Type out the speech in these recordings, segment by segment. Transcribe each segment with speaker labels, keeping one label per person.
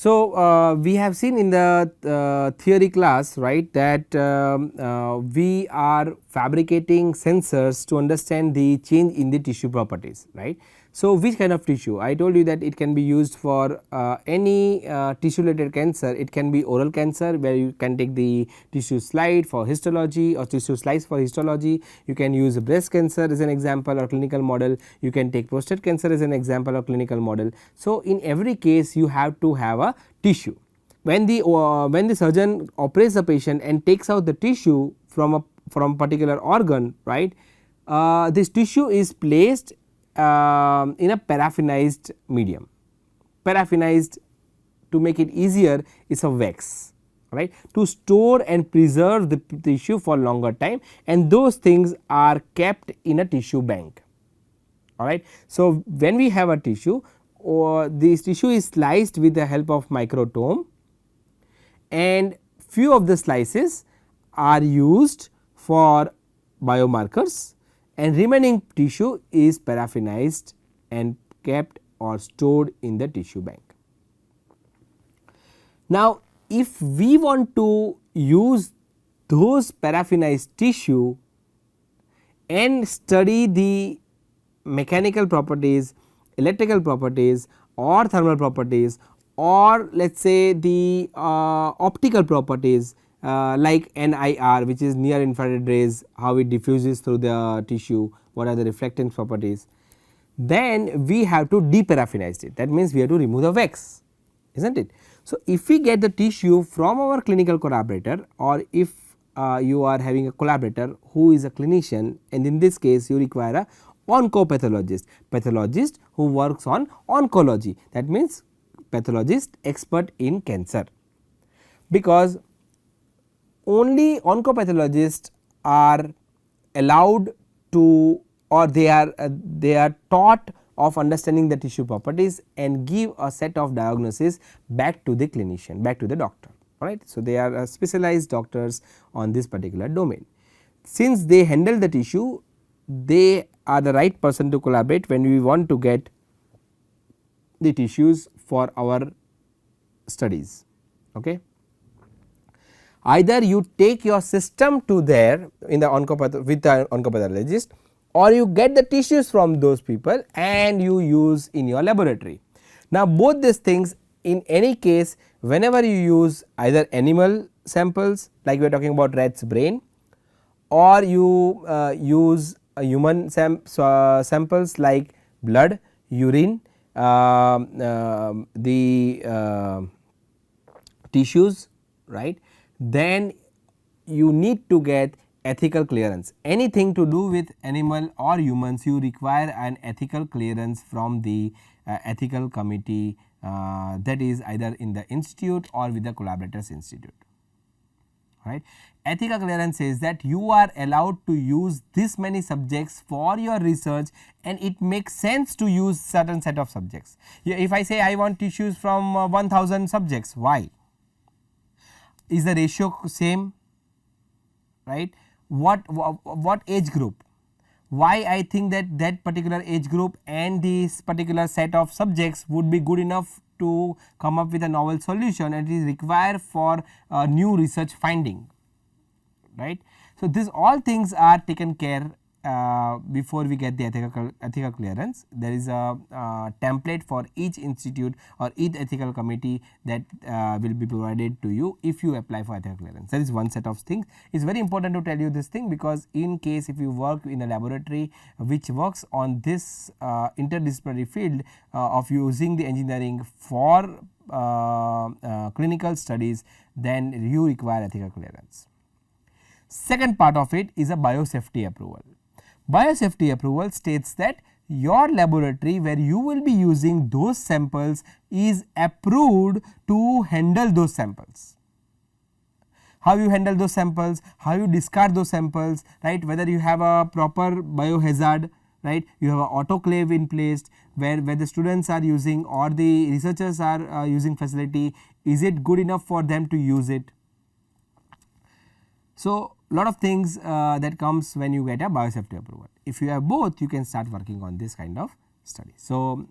Speaker 1: So, we have seen in the theory class, right, that we are fabricating sensors to understand the change in the tissue properties, right. So, which kind of tissue? I told you that it can be used for any tissue related cancer. It can be oral cancer, where you can take the tissue slide for histology or tissue slice for histology. You can use breast cancer as an example or clinical model. You can take prostate cancer as an example or clinical model. So, in every case you have to have a tissue. When the surgeon operates the patient and takes out the tissue from a particular organ, right, this tissue is placed in a paraffinized medium. Paraffinized, to make it easier, is a wax, right, to store and preserve the tissue for longer time, and those things are kept in a tissue bank. All right. So, when we have a tissue, this tissue is sliced with the help of microtome, and few of the slices are used for biomarkers, and remaining tissue is paraffinized and kept or stored in the tissue bank. Now, if we want to use those paraffinized tissue and study the mechanical properties, electrical properties or thermal properties, or let us say the optical properties like NIR, which is near infrared rays, how it diffuses through the tissue, what are the reflectance properties, then we have to deparaffinize it. That means, we have to remove the wax, is not it. So, if we get the tissue from our clinical collaborator, or if you are having a collaborator who is a clinician, and in this case you require a pathologist who works on oncology, that means pathologist expert in cancer, because only oncopathologists are allowed to, or they are taught of understanding the tissue properties and give a set of diagnosis back to the clinician, back to the doctor, right. So, they are specialized doctors on this particular domain. Since they handle the tissue, they are the right person to collaborate when we want to get the tissues for our studies. Okay. Either you take your system to there in the with the oncopathologist, or you get the tissues from those people and you use in your laboratory. Now, both these things, in any case, whenever you use either animal samples, like we are talking about rat's brain, or you use human samples like blood, urine, the tissues, right, then you need to get ethical clearance. Anything to do with animal or humans, you require an ethical clearance from the ethical committee, that is either in the institute or with the collaborators institute, right. Ethical clearance says that you are allowed to use this many subjects for your research, and it makes sense to use certain set of subjects. If I say I want tissues from 1000 subjects, why? Is the ratio same, right? What age group? Why I think that that particular age group and this particular set of subjects would be good enough to come up with a novel solution, and it is required for new research finding, right. So, these all things are taken care before we get the ethical clearance. There is a template for each institute or each ethical committee that will be provided to you if you apply for ethical clearance. That is one set of things. It is very important to tell you this thing, because in case if you work in a laboratory which works on this interdisciplinary field of using the engineering for clinical studies, then you require ethical clearance. Second part of it is a biosafety approval. Biosafety approval states that your laboratory where you will be using those samples is approved to handle those samples. How you handle those samples, how you discard those samples, right, whether you have a proper biohazard, right, you have an autoclave in place where the students are using or the researchers are using facility, is it good enough for them to use it. So, lot of things that comes when you get a biosafety approval. If you have both, you can start working on this kind of study. So,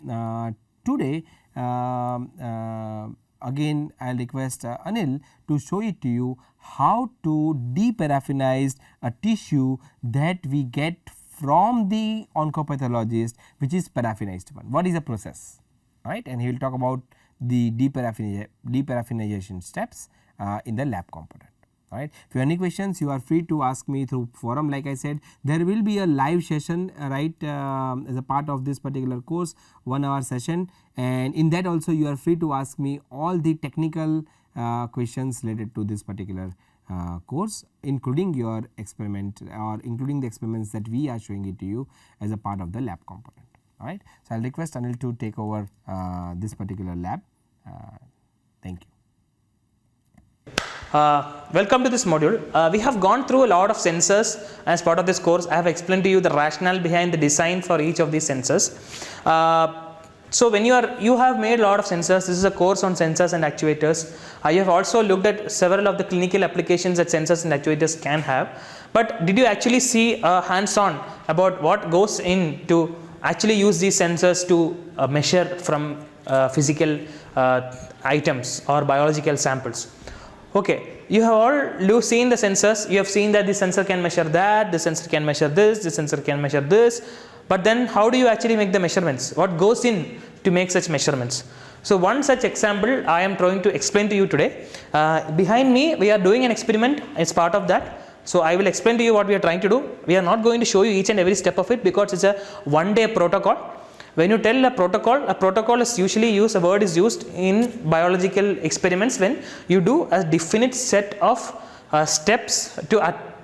Speaker 1: today again I will request Anil to show it to you how to deparaffinize a tissue that we get from the oncopathologist, which is paraffinized one. What is the process, right? And he will talk about the deparaffinization steps in the lab component. Right. If you have any questions, you are free to ask me through forum. Like I said, there will be a live session right as a part of this particular course, 1 hour session, and in that also you are free to ask me all the technical questions related to this particular course, including your experiment or including the experiments that we are showing it to you as a part of the lab component. All right. So, I will request Anil to take over this particular lab. Thank you.
Speaker 2: Welcome to this module. We have gone through a lot of sensors as part of this course. I have explained to you the rationale behind the design for each of these sensors. So when you have made a lot of sensors, this is a course on sensors and actuators. You have also looked at several of the clinical applications that sensors and actuators can have. But did you actually see hands-on about what goes in to actually use these sensors to measure from physical items or biological samples? Okay, you have all seen the sensors. You have seen that the sensor can measure that, the sensor can measure this, the sensor can measure this. But then how do you actually make the measurements? What goes in to make such measurements? So one such example I am trying to explain to you today. Behind me we are doing an experiment as part of that. So I will explain to you what we are trying to do. We are not going to show you each and every step of it because it's a one-day protocol. When you tell a protocol is usually used, a word is used in biological experiments when you do a definite set of steps to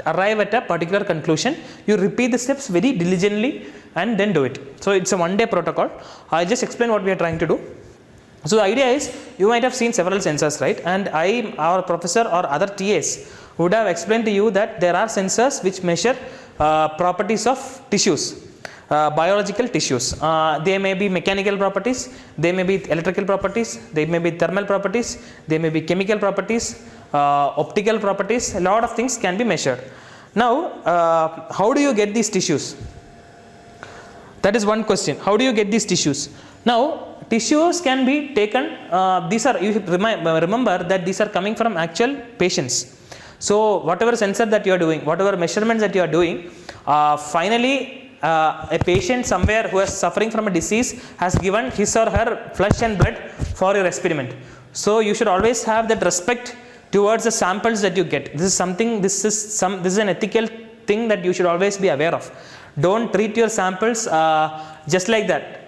Speaker 2: arrive at a particular conclusion. You repeat the steps very diligently and then do it. So it's a one-day protocol. I just explain what we are trying to do. So the idea is, you might have seen several sensors, right? And our professor or other TAs would have explained to you that there are sensors which measure properties of tissues. Biological tissues. They may be mechanical properties, they may be electrical properties, they may be thermal properties, they may be chemical properties, optical properties. A lot of things can be measured. Now, how do you get these tissues? That is one question. How do you get these tissues? Now, tissues can be taken. You should remember that these are coming from actual patients. So, whatever sensor that you are doing, whatever measurements that you are doing, finally a patient somewhere who is suffering from a disease has given his or her flesh and blood for your experiment. So you should always have that respect towards the samples that you get. This is an ethical thing that you should always be aware of. Don't treat your samples just like that.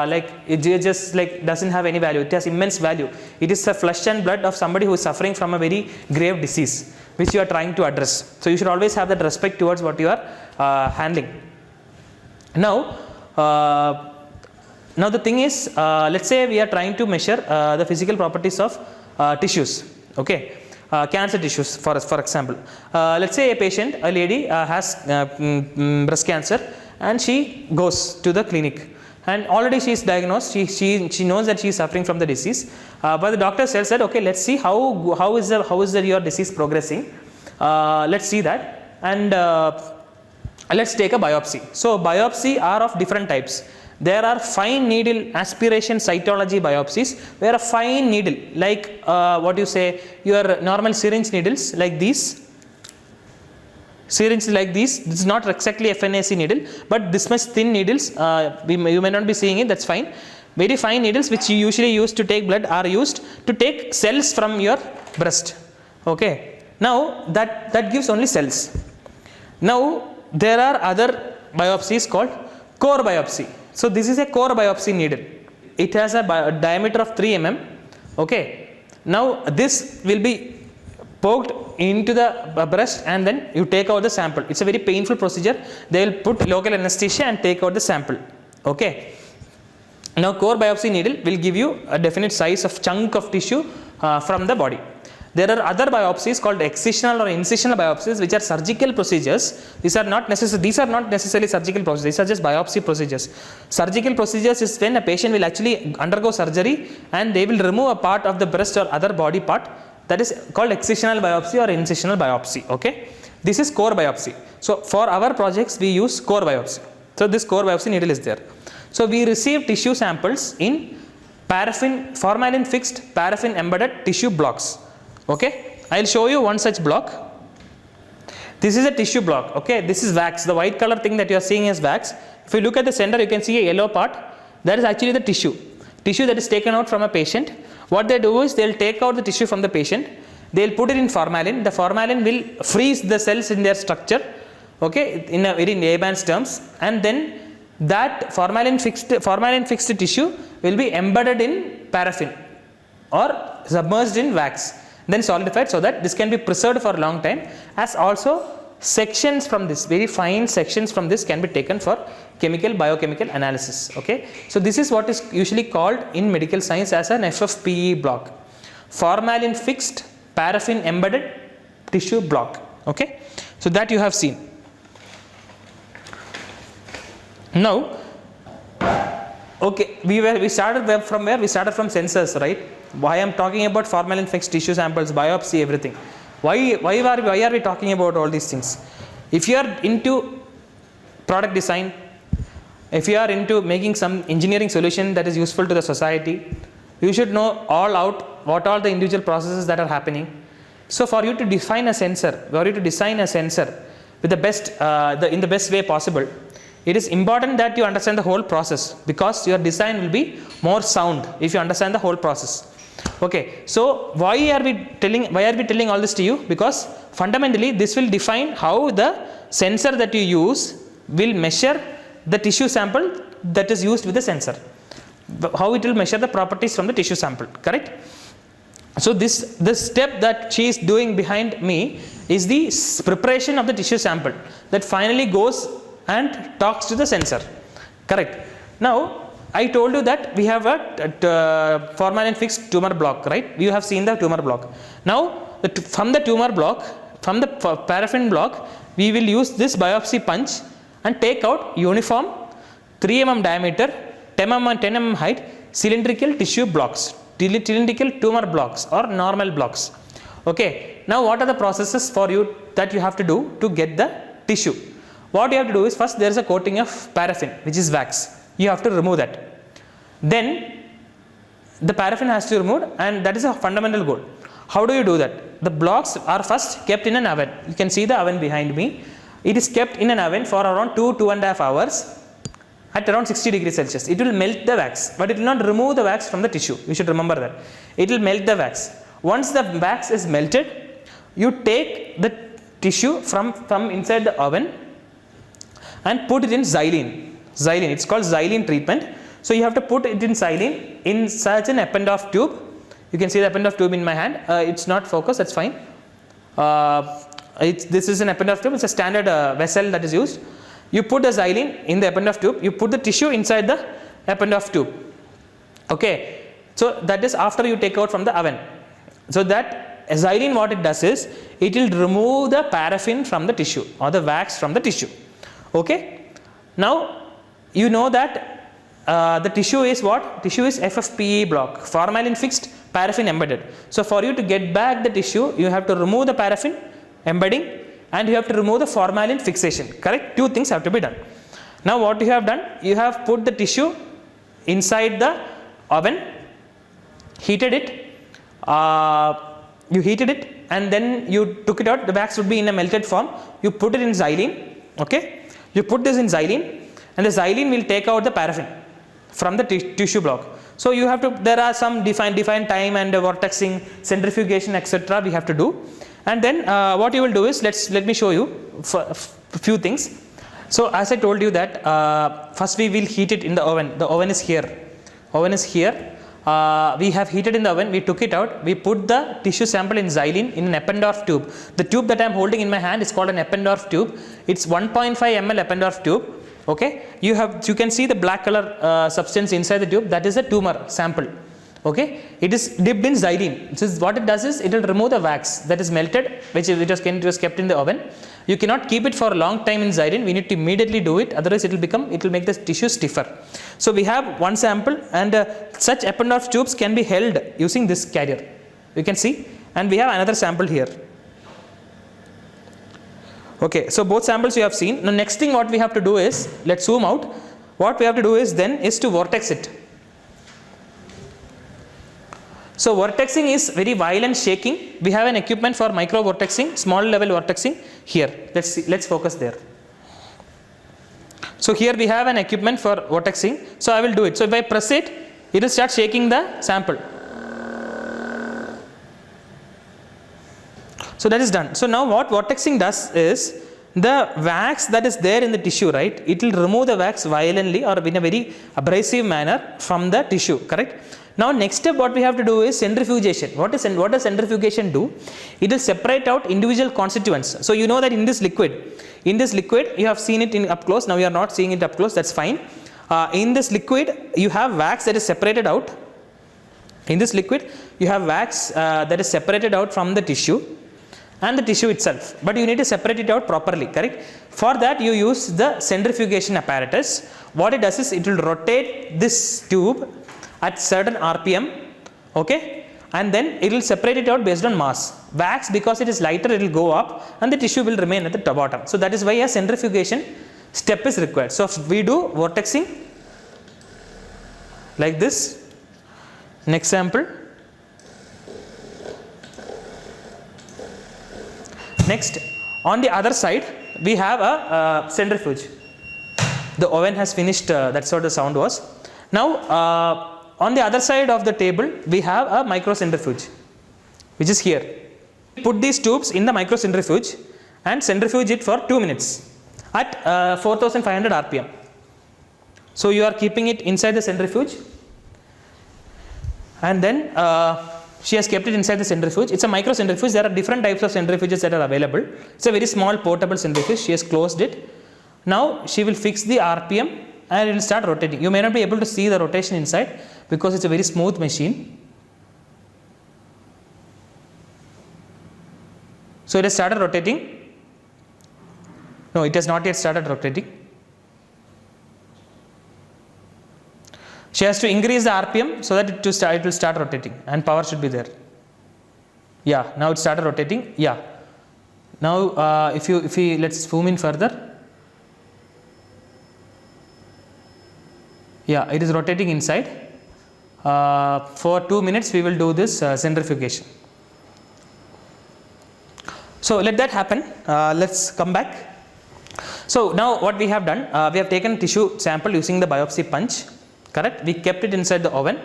Speaker 2: Like it just like doesn't have any value. It has immense value. It is the flesh and blood of somebody who is suffering from a very grave disease which you are trying to address. So you should always have that respect towards what you are handling. Now the thing is, let's say we are trying to measure the physical properties of tissues, okay, cancer tissues for example. Let's say a lady has breast cancer and she goes to the clinic and already she is diagnosed, she knows that she is suffering from the disease, but the doctor says that okay, let's see how is your disease progressing, let's see that, and let's take a biopsy. So biopsy are of different types. There are fine needle aspiration cytology biopsies where a fine needle like your normal syringe needles like these. Syringe like this is not exactly FNAC needle, but this much thin needles, you may not be seeing it, that's fine. Very fine needles which you usually use to take blood are used to take cells from your breast, okay. Now that gives only cells. Now there are other biopsies called core biopsy. So this is a core biopsy needle. It has a diameter of 3 mm. Okay. Now this will be poked into the breast and then you take out the sample. It's a very painful procedure. They will put local anesthesia and take out the sample. Okay. Now core biopsy needle will give you a definite size of chunk of tissue from the body. There are other biopsies called excisional or incisional biopsies which are surgical procedures. These are not necessarily surgical procedures. These are just biopsy procedures. Surgical procedures is when a patient will actually undergo surgery and they will remove a part of the breast or other body part. That is called excisional biopsy or incisional biopsy. Okay. This is core biopsy. So for our projects we use core biopsy. So this core biopsy needle is there. So we receive tissue samples in formalin fixed, paraffin embedded tissue blocks. Okay, I will show you one such block. This is a tissue block. Okay, this is wax. The white color thing that you are seeing is wax. If you look at the center, you can see a yellow part. That is actually the tissue that is taken out from a patient. What they do is they will take out the tissue from the patient. They will put it in formalin. The formalin will freeze the cells in their structure. Okay, in a very layman's terms, and then that formalin fixed tissue will be embedded in paraffin or submerged in wax, then solidified, so that this can be preserved for a long time. As also sections from this, very fine sections from this, can be taken for biochemical analysis. Okay, so this is what is usually called in medical science as an FFPE block, formalin fixed paraffin embedded tissue block. Okay, so that you have seen. Now, okay, we started from where? We started from sensors, right? Why I am talking about formalin fixed tissue samples, biopsy, everything. Why are we talking about all these things? If you are into product design, if you are into making some engineering solution that is useful to the society, you should know all out what are the individual processes that are happening. So for you to define a sensor, for you to design a sensor with the best, in the best way possible, it is important that you understand the whole process, because your design will be more sound if you understand the whole process. Okay, so why are we telling all this to you? Because fundamentally this will define how the sensor that you use will measure the tissue sample that is used with the sensor, how it will measure the properties from the tissue sample, correct? So this step that she is doing behind me is the preparation of the tissue sample that finally goes and talks to the sensor, correct? Now I told you that we have a formalin fixed tumor block, right? You have seen the tumor block. Now from the tumor block, from the paraffin block, we will use this biopsy punch and take out uniform 3 mm diameter, 10 mm height cylindrical tissue blocks, cylindrical tumor blocks or normal blocks. Okay, now what are the processes for you that you have to do to get the tissue? What you have to do is, first there is a coating of paraffin, which is wax. You have to remove that. Then the paraffin has to be removed, and that is a fundamental goal. How do you do that? The blocks are first kept in an oven. You can see the oven behind me. It is kept in an oven for around 2.5 hours at around 60 degrees Celsius. It will melt the wax, but it will not remove the wax from the tissue. You should remember that. It will melt the wax. Once the wax is melted, you take the tissue from inside the oven and put it in xylene. It's called xylene treatment. So you have to put it in xylene in such an Eppendorf tube. You can see the Eppendorf tube in my hand. It's not focused, that's fine. This is an Eppendorf tube. It's a standard vessel that is used. You put the xylene in the Eppendorf tube. You put the tissue inside the Eppendorf tube. Okay. So that is after you take out from the oven. So that xylene, what it does is, it will remove the paraffin from the tissue or the wax from the tissue. Okay. Now you know that the tissue is what? Tissue is FFPE block, formalin fixed paraffin embedded. So for you to get back the tissue, you have to remove the paraffin embedding and you have to remove the formalin fixation, correct? Two things have to be done. Now what you have done, you have put the tissue inside the oven, heated it, and then you took it out. The wax would be in a melted form. You put it in xylene, okay? You put this in xylene, and the xylene will take out the paraffin from the tissue block. So you have to, there are some defined time and vortexing, centrifugation, etc. we have to do. And then what you will do is, let me show you a few things. So as I told you that first we will heat it in the oven. The oven is here. We have heated in the oven, we took it out, we put the tissue sample in xylene in an Eppendorf tube. The tube that I am holding in my hand is called an Eppendorf tube. It's 1.5 ml Eppendorf tube. Okay, you can see the black color substance inside the tube. That is a tumor sample. Okay, it is dipped in xylene. So what it does is, it will remove the wax that is melted, which was kept in the oven. You cannot keep it for a long time in xylene. We need to immediately do it, otherwise it will make the tissue stiffer. So we have one sample, and such Eppendorf tubes can be held using this carrier. You can see, and we have another sample here. Okay, so both samples you have seen. Now next thing what we have to do is, let's zoom out. What we have to do is then is to vortex it. So vortexing is very violent shaking. We have an equipment for micro vortexing, small level vortexing here. Let's see, let's focus there. So here we have an equipment for vortexing. So I will do it. So if I press it, it will start shaking the sample. So that is done. So now what vortexing does is, the wax that is there in the tissue, right, it will remove the wax violently or in a very abrasive manner from the tissue, correct. Now next step what we have to do is centrifugation. What does centrifugation do? It will separate out individual constituents. So you know that in this liquid you have seen it in up close. Now you are not seeing it up close, that's fine. In this liquid you have wax that is separated out. In this liquid you have wax that is separated out from the tissue and the tissue itself, but you need to separate it out properly, correct. For that you use the centrifugation apparatus. What it does is it will rotate this tube at certain RPM, okay, and then it will separate it out based on mass. Wax, because it is lighter, it will go up and the tissue will remain at the bottom. So that is why a centrifugation step is required. So if we do vortexing like this, next sample. Next, on the other side we have a centrifuge. The oven has finished, that's what the sound was. Now on the other side of the table we have a microcentrifuge, which is here. Put these tubes in the microcentrifuge and centrifuge it for 2 minutes at 4500 rpm. So you are keeping it inside the centrifuge, and then she has kept it inside the centrifuge. It's a microcentrifuge. There are different types of centrifuges that are available. It's a very small portable centrifuge. She has closed it. Now she will fix the RPM and it will start rotating. You may not be able to see the rotation inside because it's a very smooth machine. So it has started rotating. No, it has not yet started rotating. She has to increase the RPM so that it will start rotating, and power should be there. Yeah, now it started rotating. Yeah. Now if we let's zoom in further. Yeah, it is rotating inside. For 2 minutes we will do this centrifugation. So let that happen. Let's come back. So now what we have done, we have taken tissue sample using the biopsy punch, correct. We kept it inside the oven,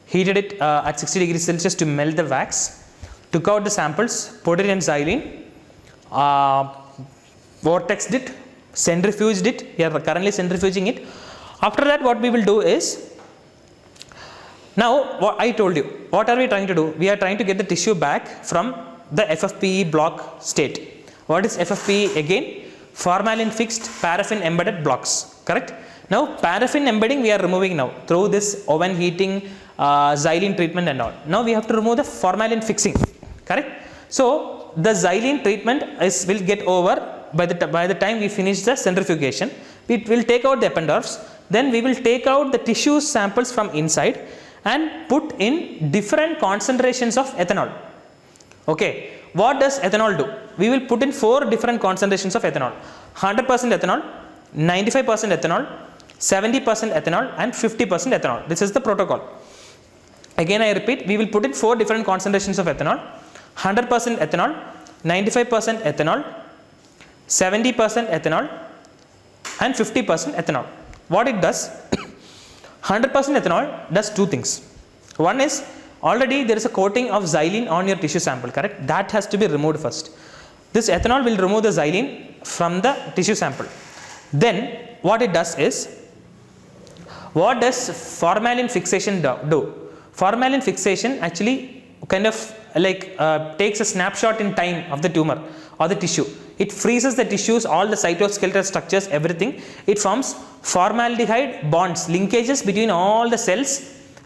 Speaker 2: heated it at 60 degrees Celsius to melt the wax, took out the samples, put it in xylene, vortexed it, centrifuged it. We are currently centrifuging it. After that what we will do is, now what I told you, what are we trying to do? We are trying to get the tissue back from the FFPE block state. What is FFPE again? Formalin fixed paraffin embedded blocks, correct. Now paraffin embedding we are removing now through this oven heating, xylene treatment and all. Now we have to remove the formalin fixing, correct. So the xylene treatment will get over by the time we finish the centrifugation. It will take out the eppendorfs. Then we will take out the tissue samples from inside and put in different concentrations of ethanol. Okay, what does ethanol do? We will put in 4 different concentrations of ethanol: 100% ethanol, 95% ethanol, 70% ethanol and 50% ethanol. This is the protocol. Again I repeat, we will put in 4 different concentrations of ethanol: 100% ethanol, 95% ethanol, 70% ethanol and 50% ethanol. What it does, 100% ethanol does 2 things. One is, already there is a coating of xylene on your tissue sample, correct. That has to be removed first. This ethanol will remove the xylene from the tissue sample. Then what it does is, what does formalin fixation do? Formalin fixation actually kind of like takes a snapshot in time of the tumor or the tissue. It freezes the tissues, all the cytoskeletal structures, everything. It forms formaldehyde bonds, linkages between all the cells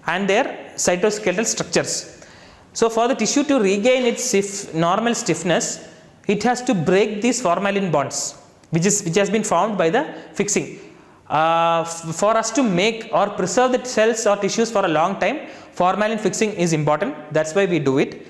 Speaker 2: and their cytoskeletal structures. So for the tissue to regain its normal stiffness, it has to break these formalin bonds, which has been formed by the fixing. For us to make or preserve the cells or tissues for a long time, formalin fixing is important. That's why we do it.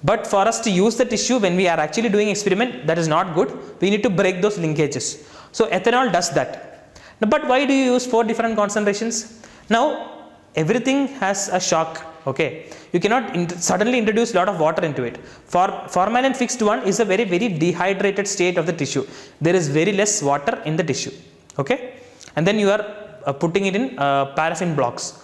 Speaker 2: But for us to use the tissue when we are actually doing experiment, that is not good. We need to break those linkages. So ethanol does that. Now, but why do you use 4 different concentrations? Now everything has a shock Okay, you cannot suddenly introduce a lot of water into it. For formalin fixed one is a very dehydrated state of the tissue. There is very less water in the tissue. Okay, and then you are putting it in paraffin blocks.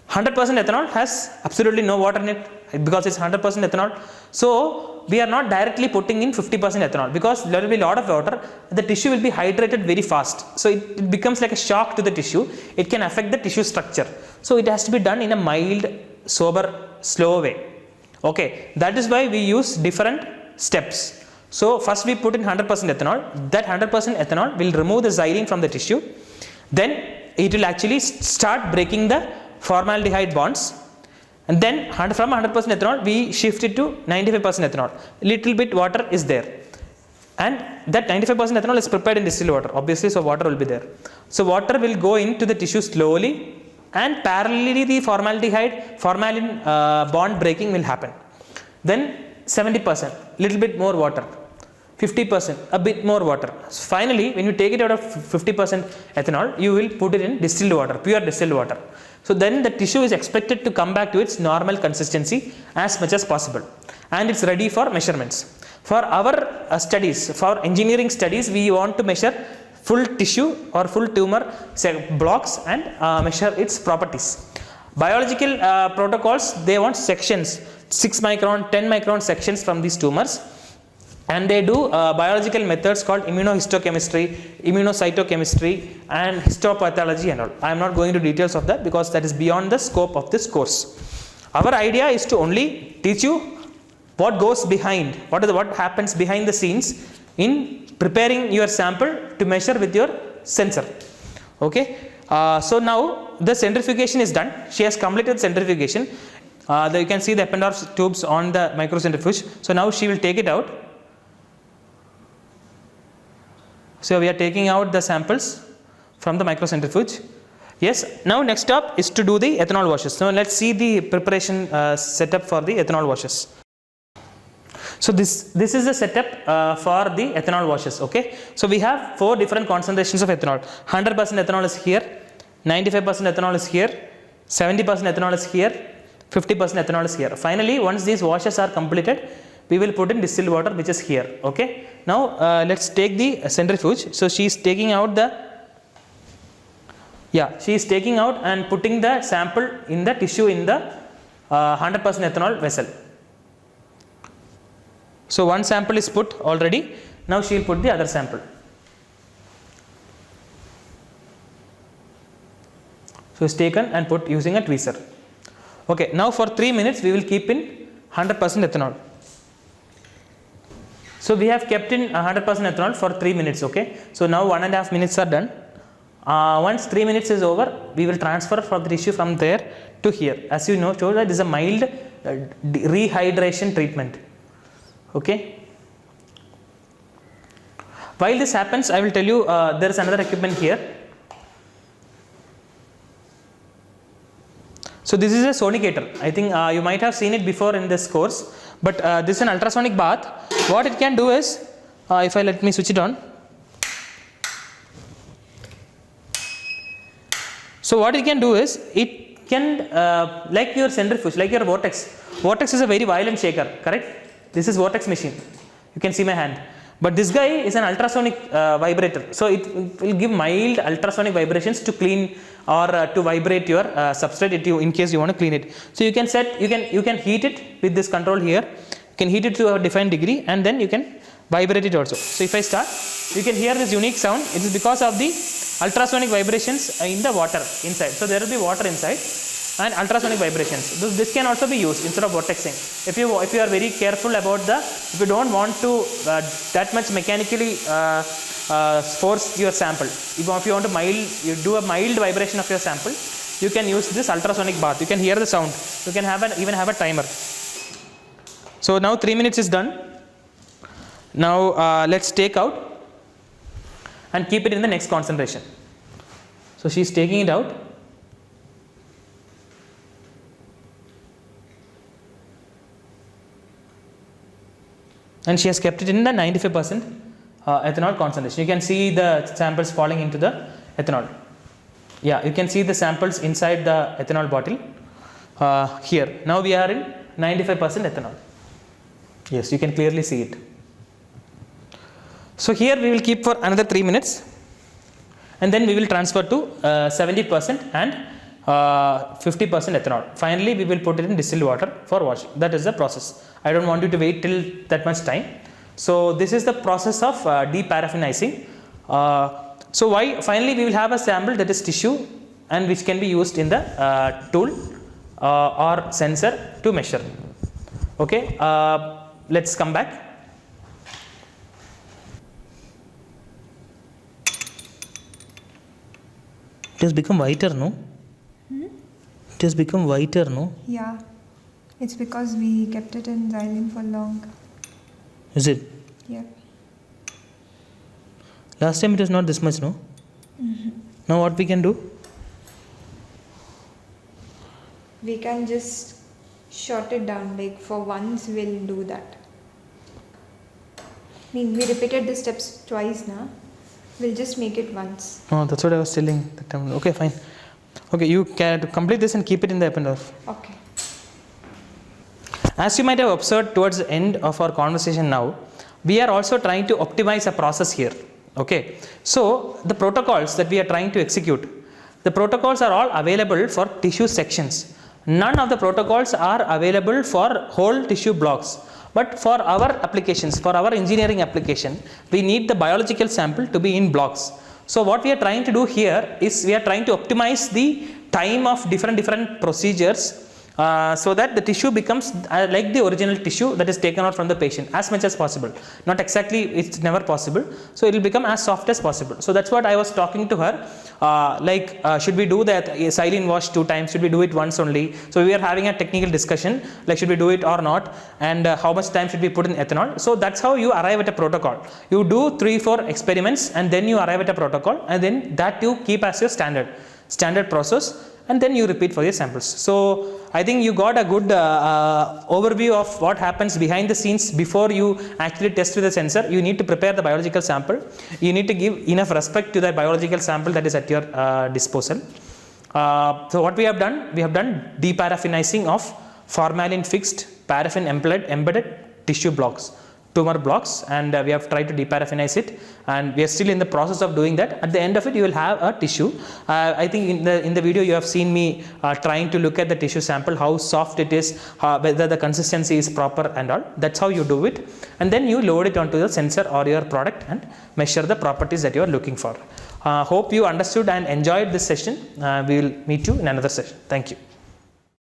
Speaker 2: 100% ethanol has absolutely no water in it because it's 100% ethanol. So we are not directly putting in 50% ethanol because there will be a lot of water. The tissue will be hydrated very fast. So it becomes like a shock to the tissue. It can affect the tissue structure. So it has to be done in a mild, sober, slow way. Okay, that is why we use different steps. So first we put in 100% ethanol. That 100% ethanol will remove the xylene from the tissue. Then it will actually start breaking the formaldehyde bonds. And then from 100% ethanol we shift it to 95% ethanol. Little bit water is there. And that 95% ethanol is prepared in distilled water. Obviously, so water will be there. So water will go into the tissue slowly, and parallelly the formalin bond breaking will happen. Then 70%, little bit more water. 50%, a bit more water. So finally, when you take it out of 50% ethanol, you will put it in distilled water, pure distilled water. So then the tissue is expected to come back to its normal consistency as much as possible, and it's ready for measurements. For our studies, for engineering studies, we want to measure full tissue or full tumor blocks and measure its properties. Biological protocols, they want sections, 6 micron, 10 micron sections from these tumors, and they do biological methods called immunohistochemistry, immunocytochemistry, and histopathology and all. I am not going into details of that because that is beyond the scope of this course. Our idea is to only teach you what goes behind, what happens behind the scenes in preparing your sample to measure with your sensor. Okay, so now the centrifugation is done. She has completed centrifugation. There you can see the Eppendorf tubes on the microcentrifuge. So now she will take it out. So we are taking out the samples from the microcentrifuge. Yes, now next step is to do the ethanol washes. So let's see the preparation setup for the ethanol washes. So this is the setup for the ethanol washes. Okay, so we have 4 different concentrations of ethanol. 100% ethanol is here, 95% ethanol is here, 70% ethanol is here, 50% ethanol is here. Finally, once these washes are completed, we will put in distilled water, which is here. Okay, now let's take the centrifuge. So she is taking out she is taking out and putting the sample in the tissue in the 100% ethanol vessel. So one sample is put already. Now she will put the other sample. So it's taken and put using a tweezer. Okay, now for 3 minutes we will keep in 100% ethanol. So we have kept in 100% ethanol for 3 minutes. Okay, so now 1.5 minutes are done. Once 3 minutes is over, we will transfer from the tissue from there to here. As you know, that this is a mild rehydration treatment. Okay, while this happens, I will tell you there is another equipment here. So this is a sonicator. I think you might have seen it before in this course, but this is an ultrasonic bath. What it can do is, if I let me switch it on. So what it can do is, it can like your centrifuge, like your vortex. Vortex is a very violent shaker, correct? This is vortex machine. You can see my hand. But this guy is an ultrasonic vibrator. So it will give mild ultrasonic vibrations to clean or to vibrate your substrate in case you want to clean it. So you can set, you can heat it with this control here. You can heat it to a defined degree, and then you can vibrate it also. So if I start, you can hear this unique sound. It is because of the ultrasonic vibrations in the water inside. So there will be water inside and ultrasonic vibrations. This can also be used instead of vortexing. If you are very careful about if you don't want to that much mechanically force your sample, if you want to you do a mild vibration of your sample, you can use this ultrasonic bath. You can hear the sound. You can even have a timer. So now 3 minutes is done. Now let's take out and keep it in the next concentration. So she is taking it out. And she has kept it in the 95% ethanol concentration. You can see the samples falling into the ethanol. Yeah, you can see the samples inside the ethanol bottle. here. Now we are in 95% ethanol. Yes, you can clearly see it. So here we will keep for another 3 minutes, and then we will transfer to 70% and 50% ethanol. Finally, we will put it in distilled water for washing. That is the process. I don't want you to wait till that much time. So this is the process of deparaffinizing. So why? Finally, we will have a sample that is tissue and which can be used in the tool or sensor to measure. Okay, let's come back. It has become whiter, no? It has become whiter, no?
Speaker 3: Yeah, it's because we kept it in xylene for long.
Speaker 2: Is it?
Speaker 3: Yeah.
Speaker 2: Last time it was not this much, no? Now what we can do?
Speaker 3: We can just short it down, like for once we'll do that. I mean, we repeated the steps twice now. We'll just make it once.
Speaker 2: Oh, that's what I was telling that time. Okay, fine. Okay, you can complete this and keep it in the appendix.
Speaker 3: Okay.
Speaker 2: As you might have observed towards the end of our conversation now, we are also trying to optimize a process here. Okay, so the protocols that we are trying to execute, the protocols are all available for tissue sections. None of the protocols are available for whole tissue blocks. But for our applications, for our engineering application, we need the biological sample to be in blocks. So what we are trying to do here is we are trying to optimize the time of different procedures so that the tissue becomes like the original tissue that is taken out from the patient as much as possible. Not exactly, it's never possible. So it will become as soft as possible. So that's what I was talking to her, should we do that xylene wash 2 times, should we do it once only? So we are having a technical discussion, like should we do it or not, and how much time should we put in ethanol. So that's how you arrive at a protocol. You do 3-4 experiments and then you arrive at a protocol, and then that you keep as your standard process, and then you repeat for your samples. So I think you got a good overview of what happens behind the scenes before you actually test with the sensor. You need to prepare the biological sample. You need to give enough respect to that biological sample that is at your disposal. So what we have done deparaffinizing of formalin fixed paraffin embedded tissue blocks, tumor blocks, and we have tried to deparaffinize it, and we are still in the process of doing that. At the end of it, you will have a tissue. I think in the video you have seen me trying to look at the tissue sample, how soft it is, whether the consistency is proper and all. That's how you do it, and then you load it onto the sensor or your product and measure the properties that you are looking for. Hope you understood and enjoyed this session. We will meet you in another session. Thank you.